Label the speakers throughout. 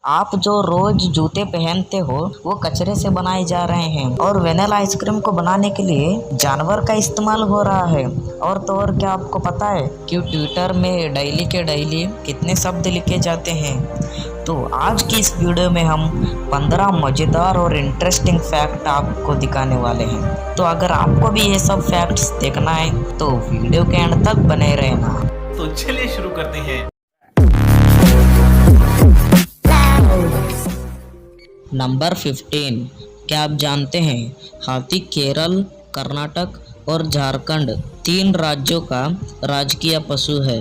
Speaker 1: आप जो रोज जूते पहनते हो वो कचरे से बनाए जा रहे हैं और वेनिला आइसक्रीम को बनाने के लिए जानवर का इस्तेमाल हो रहा है। और तो और क्या आपको पता है कि ट्विटर में डेली के डेली कितने शब्द लिखे जाते हैं। तो आज की इस वीडियो में हम 15 मज़ेदार और इंटरेस्टिंग फैक्ट आपको दिखाने वाले हैं। तो अगर आपको भी ये सब फैक्ट्स देखना है तो वीडियो के एंड तक बने रहना।
Speaker 2: तो चलिए शुरू करते हैं।
Speaker 1: नंबर 15। क्या आप जानते हैं हाथी केरल, कर्नाटक और झारखंड 3 राज्यों का राजकीय पशु है।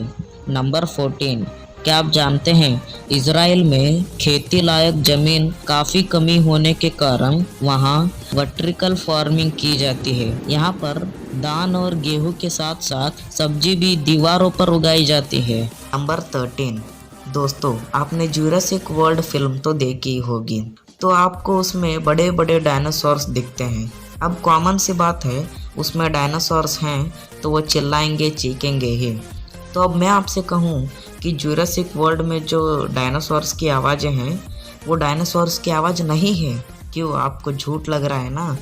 Speaker 1: नंबर 14। क्या आप जानते हैं इजराइल में खेती लायक ज़मीन काफ़ी कमी होने के कारण वहाँ वर्टिकल फार्मिंग की जाती है। यहाँ पर धान और गेहूं के साथ साथ सब्जी भी दीवारों पर उगाई जाती है। नंबर 13। दोस्तों, आपने जुरासिक वर्ल्ड फिल्म तो देखी होगी, तो आपको उसमें बड़े बड़े डायनासोर्स दिखते हैं। अब कॉमन सी बात है, उसमें डायनासोर्स हैं तो वो चिल्लाएंगे चीखेंगे ही। तो अब मैं आपसे कहूँ कि जुरासिक वर्ल्ड में जो डायनासोर्स की आवाज़ें हैं वो डायनासोर्स की आवाज़ नहीं है। क्यों, आपको झूठ लग रहा है ना?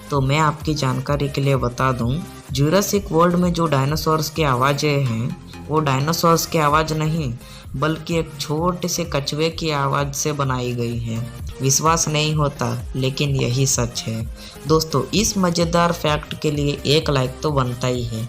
Speaker 1: तो मैं आपकी जानकारी के लिए बता दूं, जुरासिक वर्ल्ड में जो डायनासोर्स की आवाज़ें हैं वो डायनासोर्स की आवाज़ नहीं बल्कि एक छोटे से कछुए की आवाज़ से बनाई गई है। विश्वास नहीं होता लेकिन यही सच है। दोस्तों, इस मज़ेदार फैक्ट के लिए एक लाइक तो बनता ही है।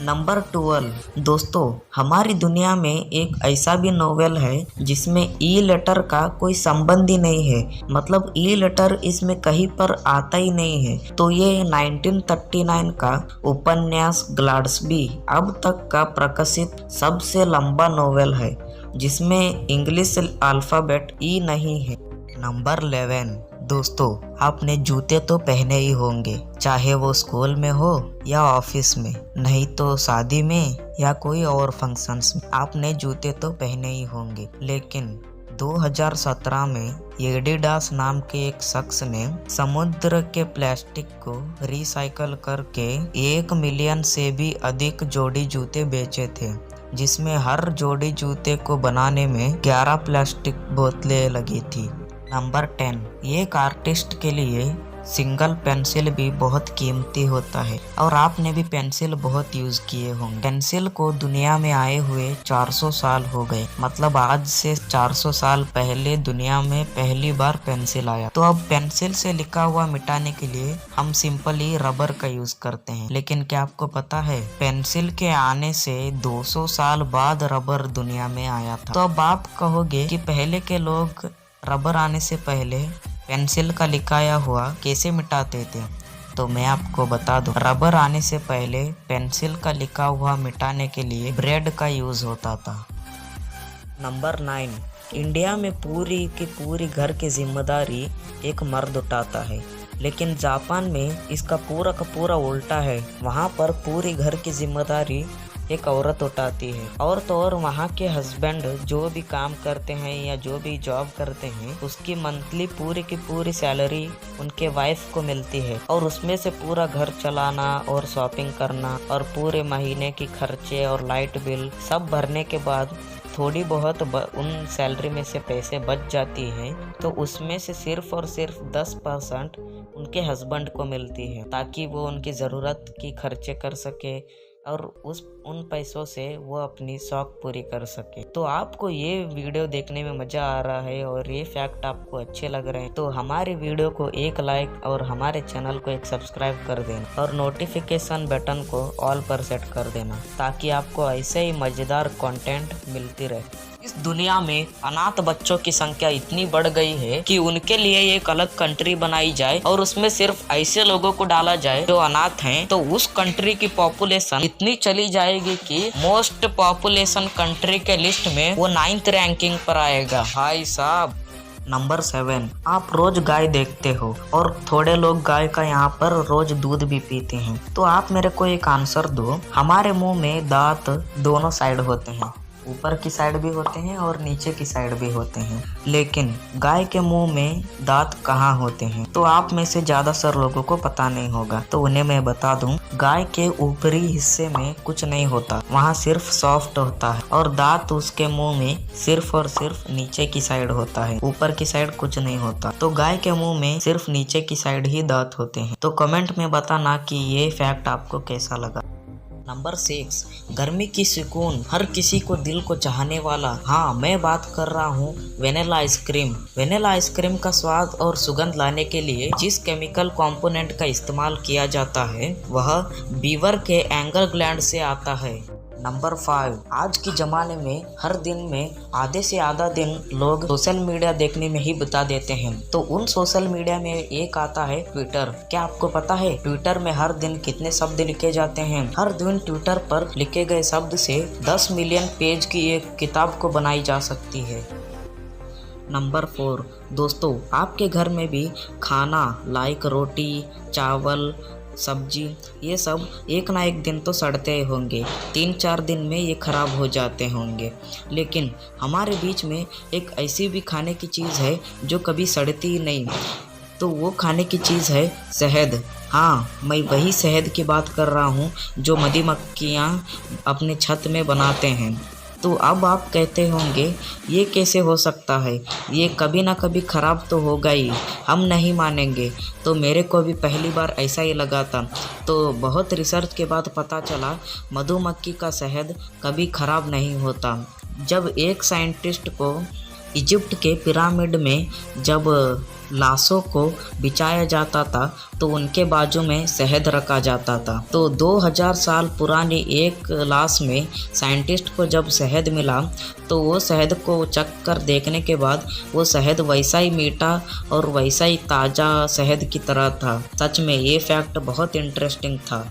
Speaker 1: नंबर 12। दोस्तों, हमारी दुनिया में एक ऐसा भी नोवेल है जिसमें ई लेटर का कोई संबंध ही नहीं है। मतलब ई लेटर इसमें कहीं पर आता ही नहीं है। तो ये 1939 का उपन्यास ग्लैड्सबी अब तक का प्रकाशित सबसे लंबा नोवेल है जिसमें इंग्लिश अल्फ़ाबेट ई नहीं है। नंबर 11। दोस्तों, आपने जूते तो पहने ही होंगे, चाहे वो स्कूल में हो या ऑफिस में, नहीं तो शादी में या कोई और फंक्शंस में आपने जूते तो पहने ही होंगे। लेकिन 2017 में एडिडास नाम के एक शख्स ने समुद्र के प्लास्टिक को रिसाइकल करके 1 मिलियन से भी अधिक जोड़ी जूते बेचे थे, जिसमें हर जोड़ी जूते को बनाने में 11 प्लास्टिक बोतलें लगी थी। नंबर 10। एक आर्टिस्ट के लिए सिंगल पेंसिल भी बहुत कीमती होता है और आपने भी पेंसिल बहुत यूज़ किए होंगे। पेंसिल को दुनिया में आए हुए 400 साल हो गए। मतलब आज से 400 साल पहले दुनिया में पहली बार पेंसिल आया। तो अब पेंसिल से लिखा हुआ मिटाने के लिए हम सिंपली रबर का यूज़ करते हैं। लेकिन क्या आपको पता है पेंसिल के आने से 200 साल बाद रबर दुनिया में आया था। तो अब आप कहोगे कि पहले के लोग रबर आने से पहले पेंसिल का लिखाया हुआ कैसे मिटाते थे? तो मैं आपको बता दूं, रबर आने से पहले पेंसिल का लिखा हुआ मिटाने के लिए ब्रेड का यूज़ होता था। नंबर 9। इंडिया में पूरी की पूरी घर की जिम्मेदारी एक मर्द उठाता है, लेकिन जापान में इसका पूरा का पूरा उल्टा है। वहाँ पर पूरी घर की जिम्मेदारी एक औरत उठाती है। और तो और वहाँ के हस्बैंड जो भी काम करते हैं या जो भी जॉब करते हैं उसकी मंथली पूरी की पूरी सैलरी उनके वाइफ को मिलती है और उसमें से पूरा घर चलाना और शॉपिंग करना और पूरे महीने की खर्चे और लाइट बिल सब भरने के बाद थोड़ी बहुत उन सैलरी में से पैसे बच जाती है, तो उसमें से सिर्फ और सिर्फ 10% उनके हस्बैंड को मिलती है ताकि वो उनकी ज़रूरत की खर्चे कर सके और उन पैसों से वो अपनी शौक पूरी कर सके। तो आपको ये वीडियो देखने में मज़ा आ रहा है और ये फैक्ट आपको अच्छे लग रहे हैं तो हमारे वीडियो को एक लाइक और हमारे चैनल को एक सब्सक्राइब कर देना और नोटिफिकेशन बटन को ऑल पर सेट कर देना ताकि आपको ऐसे ही मज़ेदार कंटेंट मिलती रहे। इस दुनिया में अनाथ बच्चों की संख्या इतनी बढ़ गई है कि उनके लिए एक अलग कंट्री बनाई जाए और उसमें सिर्फ ऐसे लोगों को डाला जाए जो अनाथ हैं, तो उस कंट्री की पॉपुलेशन इतनी चली जाएगी कि मोस्ट पॉपुलेशन कंट्री के लिस्ट में वो 9th रैंकिंग पर आएगा। भाई साहब। नंबर 7। आप रोज गाय देखते हो और थोड़े लोग गाय का यहाँ पर रोज दूध भी पीते हैं। तो आप मेरे को एक आंसर दो, हमारे मुंह में दांत दोनों साइड होते हैं ऊपर की साइड भी होते हैं और नीचे की साइड भी होते हैं। लेकिन गाय के मुंह में दांत कहाँ होते हैं? तो आप में से ज्यादातर लोगों को पता नहीं होगा, तो उन्हें मैं बता दूं, गाय के ऊपरी हिस्से में कुछ नहीं होता, वहाँ सिर्फ सॉफ्ट होता है और दांत उसके मुंह में सिर्फ और सिर्फ नीचे की साइड होता है, ऊपर की साइड कुछ नहीं होता। तो गाय के मुंह में सिर्फ नीचे की साइड ही दांत होते हैं। तो कमेंट में बताना कि ये फैक्ट आपको कैसा लगा। नंबर 6, गर्मी की सुकून हर किसी को दिल को चाहने वाला। हाँ, मैं बात कर रहा हूँ वेनिला आइसक्रीम। वेनिला आइसक्रीम का स्वाद और सुगंध लाने के लिए जिस केमिकल कंपोनेंट का इस्तेमाल किया जाता है वह बीवर के एंगल ग्लैंड से आता है। नंबर 5, आज के ज़माने में हर दिन में आधे से आधा दिन लोग सोशल मीडिया देखने में ही बिता देते हैं। तो उन सोशल मीडिया में एक आता है ट्विटर। क्या आपको पता है ट्विटर में हर दिन कितने शब्द लिखे जाते हैं? हर दिन ट्विटर पर लिखे गए शब्द से 10 मिलियन पेज की एक किताब को बनाई जा सकती है। नंबर 4, दोस्तों आपके घर में भी खाना लाइक रोटी, चावल, सब्जी, ये सब एक ना एक दिन तो सड़ते होंगे, 3-4 दिन में ये खराब हो जाते होंगे। लेकिन हमारे बीच में एक ऐसी भी खाने की चीज़ है जो कभी सड़ती ही नहीं, तो वो खाने की चीज़ है शहद। हाँ, मैं वही शहद की बात कर रहा हूँ जो मधुमक्खियाँ अपने छत में बनाते हैं। तो अब आप कहते होंगे ये कैसे हो सकता है, ये कभी ना कभी ख़राब तो होगा ही, हम नहीं मानेंगे। तो मेरे को भी पहली बार ऐसा ही लगा था, तो बहुत रिसर्च के बाद पता चला मधुमक्खी का शहद कभी ख़राब नहीं होता। जब एक साइंटिस्ट को इजिप्ट के पिरामिड में जब लाशों को बिछाया जाता था तो उनके बाजू में शहद रखा जाता था। तो 2000 साल पुरानी एक लाश में साइंटिस्ट को जब शहद मिला तो वो शहद को चख कर देखने के बाद वो शहद वैसा ही मीठा और वैसा ही ताज़ा शहद की तरह था। सच में ये फैक्ट बहुत इंटरेस्टिंग था।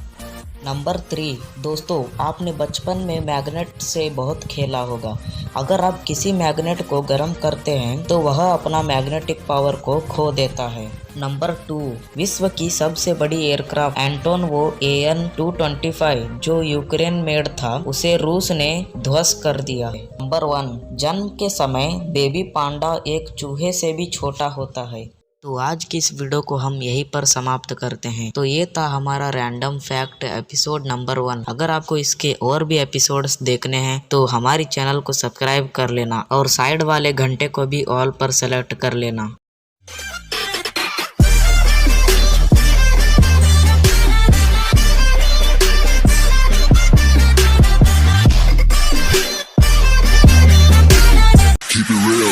Speaker 1: नंबर 3, दोस्तों आपने बचपन में मैग्नेट से बहुत खेला होगा। अगर आप किसी मैग्नेट को गर्म करते हैं तो वह अपना मैग्नेटिक पावर को खो देता है। नंबर 2, विश्व की सबसे बड़ी एयरक्राफ्ट एंटोनवो AN-225 जो यूक्रेन मेड था, उसे रूस ने ध्वस्त कर दिया है। नंबर 1, जन्म के समय बेबी पांडा एक चूहे से भी छोटा होता है। तो आज की इस वीडियो को हम यहीं पर समाप्त करते हैं। तो ये था हमारा रैंडम फैक्ट एपिसोड नंबर 1। अगर आपको इसके और भी एपिसोड्स देखने हैं तो हमारी चैनल को सब्सक्राइब कर लेना और साइड वाले घंटे को भी ऑल पर सेलेक्ट कर लेना।
Speaker 3: Keep it real.